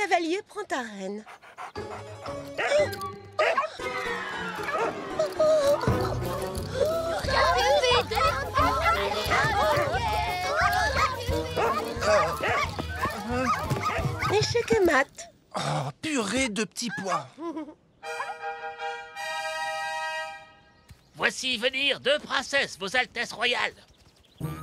cavalier prend ta reine. Échec et mat. Oh, purée de petits pois. Voici venir deux princesses, vos altesses royales. Mère,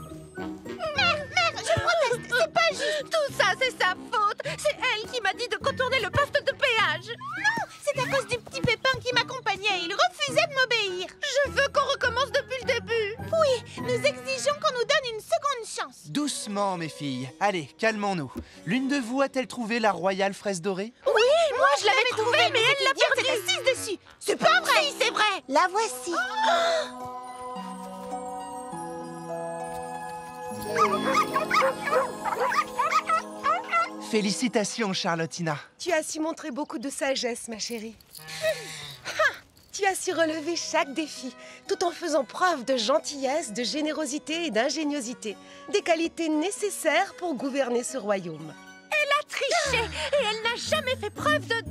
je proteste, c'est pas juste. Tout ça, c'est sa faute. C'est elle qui m'a dit de contourner le poste de péage. Non, c'est à cause du petit Pépin qui m'accompagnait. Il refusait de m'obéir. Je veux qu'on recommence depuis le début. Oui, nous exigeons qu'on nous donne une seconde chance. Doucement, mes filles. Allez, calmons-nous. L'une de vous a-t-elle trouvé la royale fraise dorée? Oui, moi je l'avais trouvée, mais elle l'a perdue. Elle assise dessus. C'est pas vrai. Si, c'est vrai. La voici. Félicitations, Charlottina. Tu as su montrer beaucoup de sagesse, ma chérie. Tu as su relever chaque défi, tout en faisant preuve de gentillesse, de générosité et d'ingéniosité. Des qualités nécessaires pour gouverner ce royaume. Elle a triché et elle n'a jamais fait preuve de...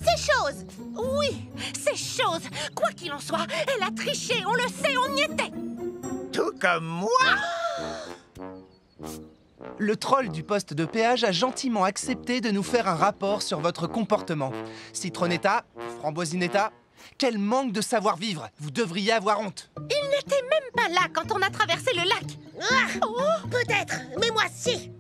Ces choses. Oui, ces choses. Quoi qu'il en soit, elle a triché, on le sait, on y était. Tout comme moi. Le troll du poste de péage a gentiment accepté de nous faire un rapport sur votre comportement. Citronetta, Framboisinetta, quel manque de savoir-vivre! Vous devriez avoir honte! Il n'était même pas là quand on a traversé le lac. Peut-être, mais moi si.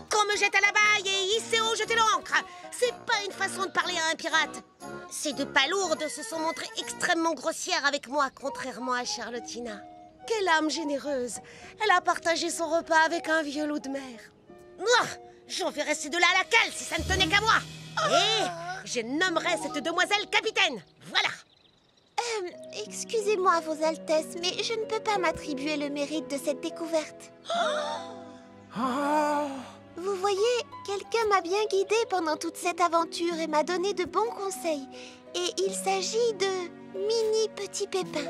Qu'on me jette à la baille et hissez haut, jetez l'ancre. C'est pas une façon de parler à un pirate. Ces deux palourdes se sont montrées extrêmement grossières avec moi, contrairement à Charlottina. Quelle âme généreuse! Elle a partagé son repas avec un vieux loup de mer. J'enverrais ces deux-là à la cale si ça ne tenait qu'à moi. Et je nommerais cette demoiselle capitaine. Voilà. Excusez-moi, Vos Altesses, mais je ne peux pas m'attribuer le mérite de cette découverte. Vous voyez, quelqu'un m'a bien guidée pendant toute cette aventure et m'a donné de bons conseils. Et il s'agit de Mini Petit Pépin.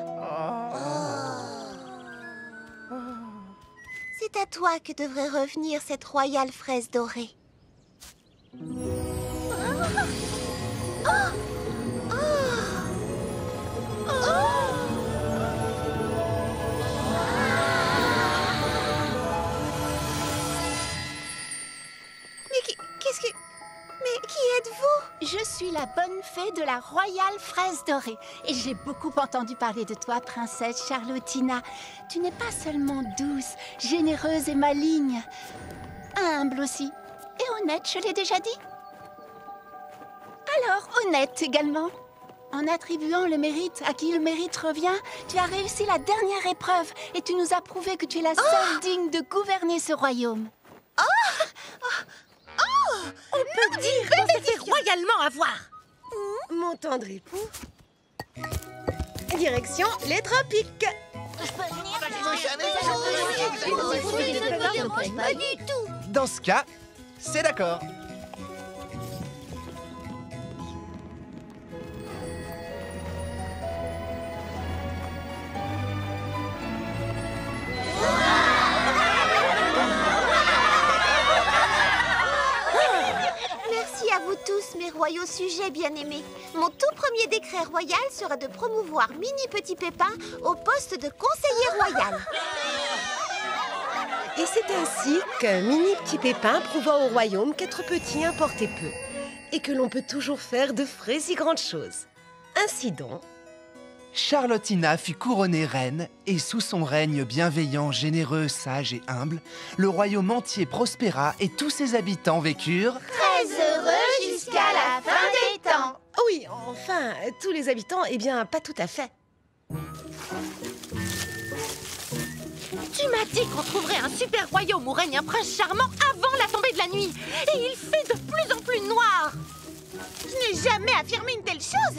C'est à toi que devrait revenir cette royale fraise dorée. Mais qui êtes-vous? Je suis la bonne fée de la royale fraise dorée. Et j'ai beaucoup entendu parler de toi, princesse Charlottina. Tu n'es pas seulement douce, généreuse et maligne. Humble aussi. Et honnête, je l'ai déjà dit. Alors, honnête également. En attribuant le mérite à qui le mérite revient, tu as réussi la dernière épreuve et tu nous as prouvé que tu es la seule digne de gouverner ce royaume. On peut dire qu'on s'est fait royalement avoir. Mon tendre époux. Direction les tropiques. Pas du tout. Dans ce cas, c'est d'accord. Merci à vous tous, mes royaux sujets bien-aimés. Mon tout premier décret royal sera de promouvoir Mini Petit Pépin au poste de conseiller royal. Et c'est ainsi que Mini Petit Pépin prouva au royaume qu'être petit importait peu et que l'on peut toujours faire de vraies et grandes choses. Ainsi donc, Charlottina fut couronnée reine et sous son règne bienveillant, généreux, sage et humble, le royaume entier prospéra et tous ses habitants vécurent Très heureux jusqu'à la fin des temps. oui, enfin, tous les habitants, eh bien, pas tout à fait. Tu m'as dit qu'on trouverait un super royaume où règne un prince charmant avant la tombée de la nuit. Et il fait de plus en plus noir. Je n'ai jamais affirmé une telle chose.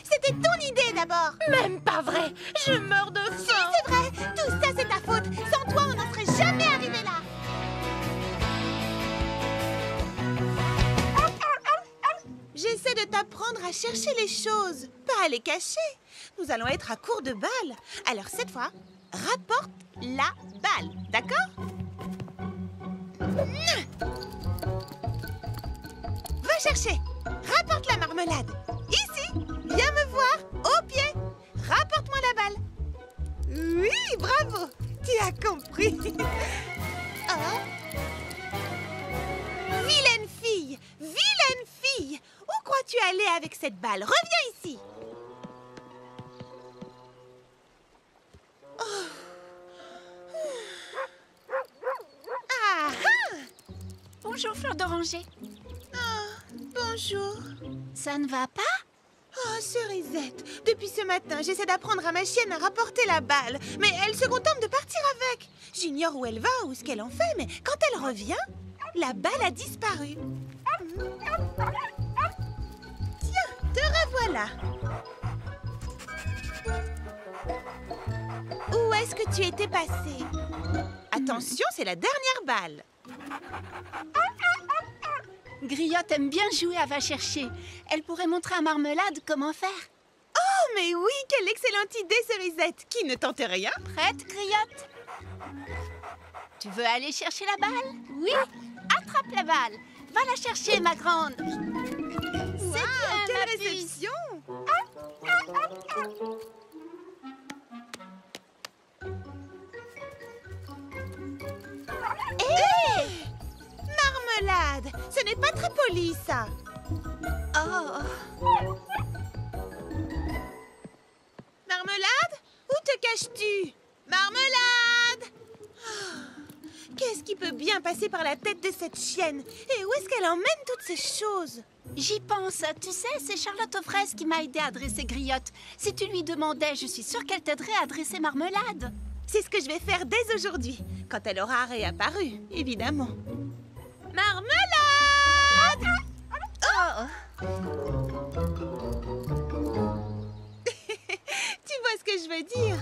C'était ton idée d'abord. Même pas vrai. Je meurs de faim. C'est vrai, tout ça c'est ta faute. Sans toi, on n'en serait jamais arrivé là. J'essaie de t'apprendre à chercher les choses, pas à les cacher. Nous allons être à court de balles. Alors cette fois, rapporte la balle, d'accord? chercher. Rapporte la marmelade. Ici, viens me voir, au pied. Rapporte-moi la balle. Oui, bravo. Tu as compris. Oh. Vilaine fille, vilaine fille. Où crois-tu aller avec cette balle? Reviens ici. Oh. Ah, ah. Bonjour, Fleur d'Oranger. Bonjour. Ça ne va pas? Oh, Cerisette, depuis ce matin, j'essaie d'apprendre à ma chienne à rapporter la balle, mais elle se contente de partir avec. J'ignore où elle va ou ce qu'elle en fait, mais quand elle revient, la balle a disparu. Tiens, te revoilà. Où est-ce que tu étais passée? Attention, c'est la dernière balle. Griotte aime bien jouer à va chercher. Elle pourrait montrer à Marmelade comment faire. Oh, mais oui, quelle excellente idée, Cerisette. Qui ne tente rien? Prête, Griotte? Tu veux aller chercher la balle? Oui. Attrape la balle. Va la chercher, ma grande. C'est bien, Quelle ma puce. réception! Hé! Marmelade! Ce n'est pas très poli, ça. Oh. Marmelade? Où te caches-tu? Marmelade! Oh, qu'est-ce qui peut bien passer par la tête de cette chienne? Et où est-ce qu'elle emmène toutes ces choses? J'y pense. Tu sais, c'est Charlotte aux fraises qui m'a aidé à dresser Griotte. Si tu lui demandais, je suis sûre qu'elle t'aiderait à dresser Marmelade. C'est ce que je vais faire dès aujourd'hui, quand elle aura réapparu, évidemment. Marmelade! Oh. Tu vois ce que je veux dire?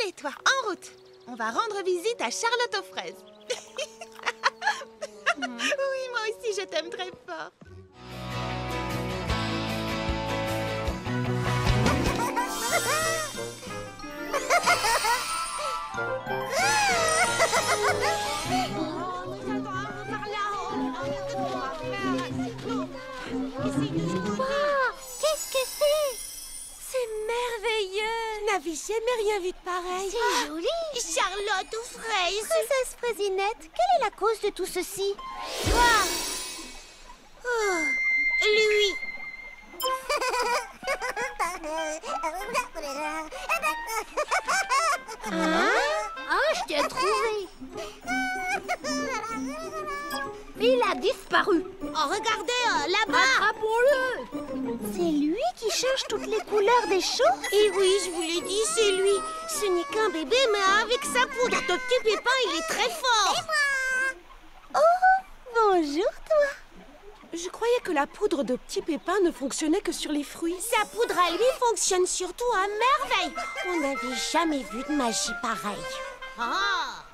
Allez, toi, en route. On va rendre visite à Charlotte aux fraises. Oui, moi aussi, je t'aime très fort. Qu'est-ce que c'est? C'est merveilleux. Je n'avais jamais rien vu de pareil. C'est joli. Charlotte aux fraises. Princesse Fraisinette, quelle est la cause de tout ceci? Toi. Oh, lui. Ah, je t'ai trouvé. Il a disparu. Oh, regardez, là-bas. Attrapons-le. C'est lui qui change toutes les couleurs des choses? Et oui, je vous l'ai dit, c'est lui. Ce n'est qu'un bébé, mais avec sa poudre de petit pépin, il est très fort. Oh, bonjour toi. Je croyais que la poudre de petit pépin ne fonctionnait que sur les fruits. Sa poudre à lui fonctionne surtout à merveille. On n'avait jamais vu de magie pareille. Ah!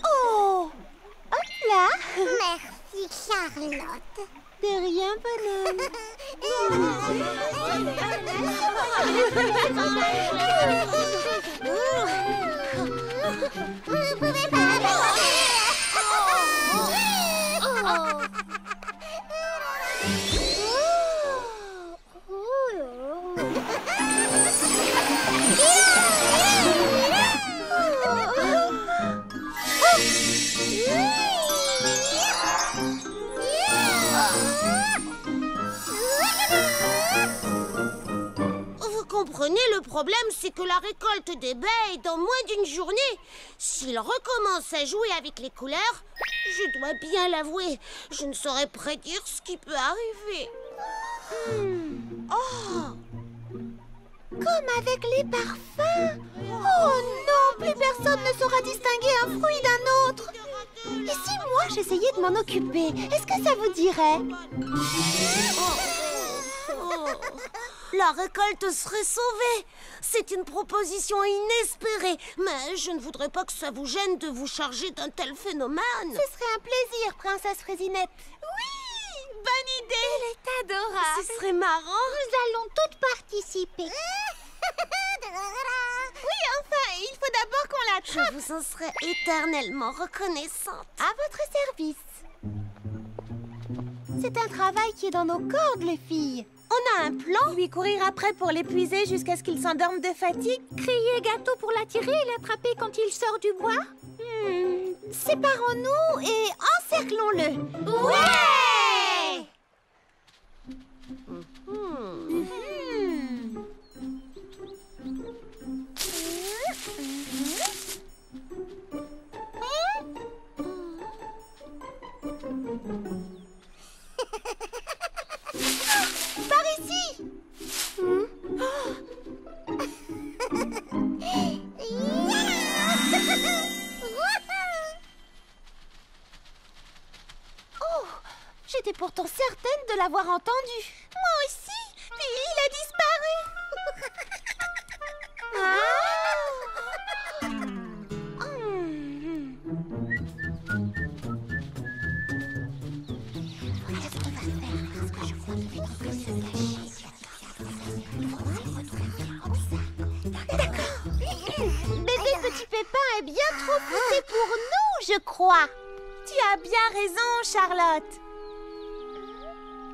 Oh, hop là. Merci Charlotte. De rien, bonhomme. Vous ne pouvez pas. Vous comprenez, le problème, c'est que la récolte des baies est dans moins d'une journée. S'il recommence à jouer avec les couleurs, je dois bien l'avouer, je ne saurais prédire ce qui peut arriver. Oh! Comme avec les parfums. Oh non, plus personne ne saura distinguer un fruit d'un autre. Et si moi j'essayais de m'en occuper, est-ce que ça vous dirait? La récolte serait sauvée. C'est une proposition inespérée, mais je ne voudrais pas que ça vous gêne de vous charger d'un tel phénomène. Ce serait un plaisir, princesse Fraisinette. Oui, bonne bonne idée. Elle est adorable. Ce serait marrant. Nous allons toutes participer. Oui, enfin, il faut d'abord qu'on l'attrape. Je vous en serai éternellement reconnaissante. À votre service. C'est un travail qui est dans nos cordes, les filles. On a un plan. Lui courir après pour l'épuiser jusqu'à ce qu'il s'endorme de fatigue. Crier gâteau pour l'attirer et l'attraper quand il sort du bois. Séparons-nous et encerclons-le. Ouais! Par ici. Oh, j'étais pourtant certaine de l'avoir entendu. Moi aussi. Puis il a disparu. Bébé Petit Pépin est bien trop poussé pour nous, je crois. Tu as bien raison, Charlotte.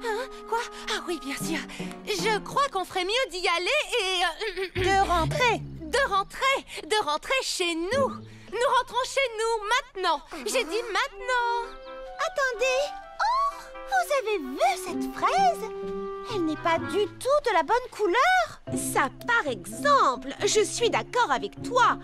Hein? Quoi? Ah oui, bien sûr. Je crois qu'on ferait mieux d'y aller et... De rentrer. De rentrer chez nous. Nous rentrons chez nous, maintenant. J'ai dit maintenant. Attendez. Oh, vous avez vu cette fraise? Elle n'est pas du tout de la bonne couleur. Ça, par exemple, je suis d'accord avec toi.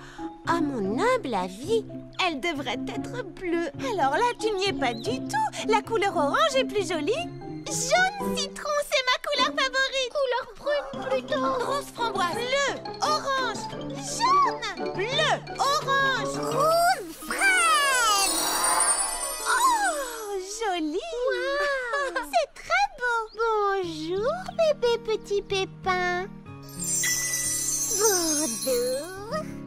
À mon humble avis, elle devrait être bleue. Alors là, tu n'y es pas du tout. La couleur orange est plus jolie. Jaune citron, c'est ma couleur favorite. Couleur brune plutôt. Rose framboise. Bleu, orange, Jaune. bleu, orange. Rouge fraise. Oh, joli. C'est très beau. Bonjour, bébé Petit Pépin. Bonjour.